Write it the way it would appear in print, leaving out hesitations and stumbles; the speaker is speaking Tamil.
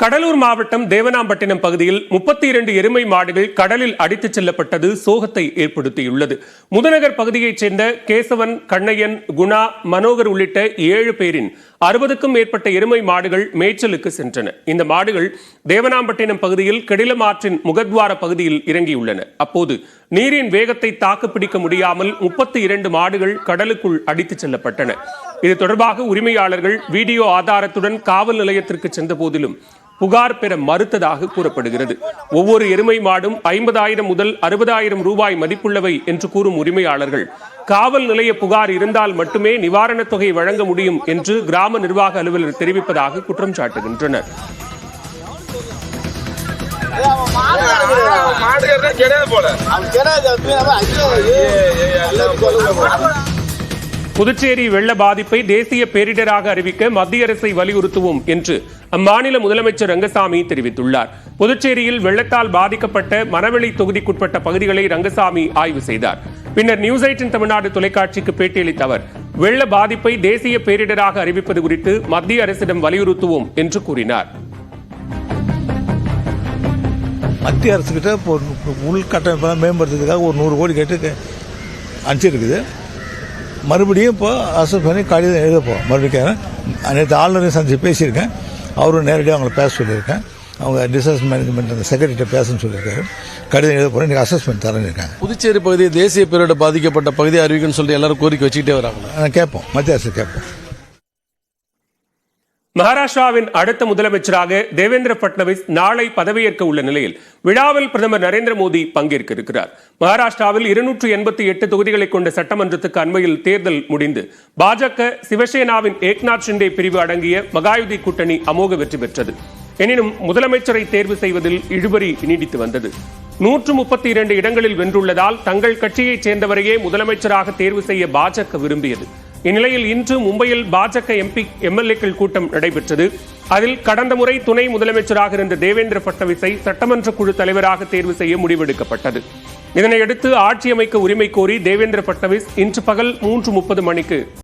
கடலூர் மாவட்டம் தேவனாம்பட்டினம் பகுதியில் 32 எருமை மாடுகள் கடலில் அடித்துச் செல்லப்பட்டது சோகத்தை ஏற்படுத்தியுள்ளது. முதுநகர் பகுதியைச் சேர்ந்த கேசவன், கண்ணையன், குணா, மனோகர் உள்ளிட்ட 7 பேரின் 60க்கும் மேற்பட்ட எருமை மாடுகள் மேய்ச்சலுக்கு சென்றன. இந்த மாடுகள் தேவனாம்பட்டினம் பகுதியில் கெடிலம் ஆற்றின் முகத்வார பகுதியில் இறங்கியுள்ளன. அப்போது நீரின் வேகத்தை தாக்குப்பிடிக்க முடியாமல் 32 மாடுகள் கடலுக்குள் அடித்துச் செல்லப்பட்டன. இது தொடர்பாக உரிமையாளர்கள் வீடியோ ஆதாரத்துடன் காவல் நிலையத்திற்கு சென்ற போதிலும் புகார் பெற மறுத்ததாக கூறப்படுகிறது. ஒவ்வொரு எருமை மாடும் 50,000 முதல் 60,000 ரூபாய் மதிப்புள்ளவை என்று கூறும் உரிமையாளர்கள் காவல் நிலைய புகார் இருந்தால் மட்டுமே நிவாரணத் தொகை வழங்க முடியும் என்று கிராம நிர்வாக அலுவலர் தெரிவிப்பதாக குற்றம் சாட்டுகின்றனர். புதுச்சேரி வெள்ள பாதிப்பை தேசிய பேரிடராக அறிவிக்க மத்திய அரசை வலியுறுத்துவோம் என்று அம்மாநில முதலமைச்சர் ரங்கசாமி தெரிவித்துள்ளார். புதுச்சேரியில் வெள்ளத்தால் பாதிக்கப்பட்ட மணவெளி தொகுதிக்குட்பட்ட பகுதிகளை ரங்கசாமி ஆய்வு செய்தார். பின்னர் நியூஸ் 18 தமிழ்நாடு தொலைக்காட்சிக்கு பேட்டியளித்த அவர் வெள்ள பாதிப்பை தேசிய பேரிடராக அறிவிப்பது குறித்து மத்திய அரசிடம் வலியுறுத்துவோம் என்று கூறினார். மத்திய அரசு கிட்ட உள்கட்டமைப்பெல்லாம் மேம்படுத்துறதுக்காக ஒரு 100 கோடி கேட்டு அனுப்பிச்சிருக்குது. மறுபடியும் இப்போ அசஸ் பண்ணி கடிதம் எழுத போகிறோம். மறுபடியும் நேற்று ஆளுநரையும் சந்தித்து பேசியிருக்கேன். அவரும் நேரடியாக அவங்கள பேச சொல்லியிருக்கேன். அவங்க டிசாஸ்டர் மேனேஜ்மெண்ட் அந்த செக்ரட்டரி பேசணும்னு சொல்லியிருக்காரு. கடிதம் எழுத போகிறேன். இன்றைக்கி அசஸ்மெண்ட் தரேன்னு இருக்காங்க. புதுச்சேரி பகுதி தேசிய பேரிடர் பாதிக்கப்பட்ட பகுதியை அறிவிக்கணும்னு சொல்லிட்டு எல்லாரும் கோரிக்கை வச்சுக்கிட்டே வராங்க. கேட்போம், மத்திய அரசு கேட்போம். மகாராஷ்டிராவின் அடுத்த முதலமைச்சராக தேவேந்திர பட்னவிஸ் நாளை பதவியேற்க உள்ள நிலையில் விழாவில் பிரதமர் நரேந்திர மோடி பங்கேற்க இருக்கிறார். மகாராஷ்டிராவில் 288 தொகுதிகளை கொண்ட சட்டமன்றத்துக்கு அண்மையில் தேர்தல் முடிந்து பாஜக சிவசேனாவின் ஏக்நாத் ஷிண்டே பிரிவு அடங்கிய மகாயுதி கூட்டணி அமோக வெற்றி பெற்றது. எனினும் முதலமைச்சரை தேர்வு செய்வதில் இழுபறி நீடித்து வந்தது. 132 இடங்களில் வென்றுள்ளதால் தங்கள் கட்சியைச் சேர்ந்தவரையே முதலமைச்சராக தேர்வு செய்ய பாஜக விரும்பியது. இந்நிலையில் இன்று மும்பையில் பாஜக எம்எல்ஏக்கள் கூட்டம் நடைபெற்றது. அதில் கடந்த முறை துணை முதலமைச்சராக இருந்த தேவேந்திர பட்னவிஸை சட்டமன்ற குழு தலைவராக தேர்வு செய்ய முடிவெடுக்கப்பட்டது. இதனையடுத்து ஆட்சி அமைக்க உரிமை கோரி தேவேந்திர பட்னவிஸ் இன்று பகல் 3:30 மணிக்கு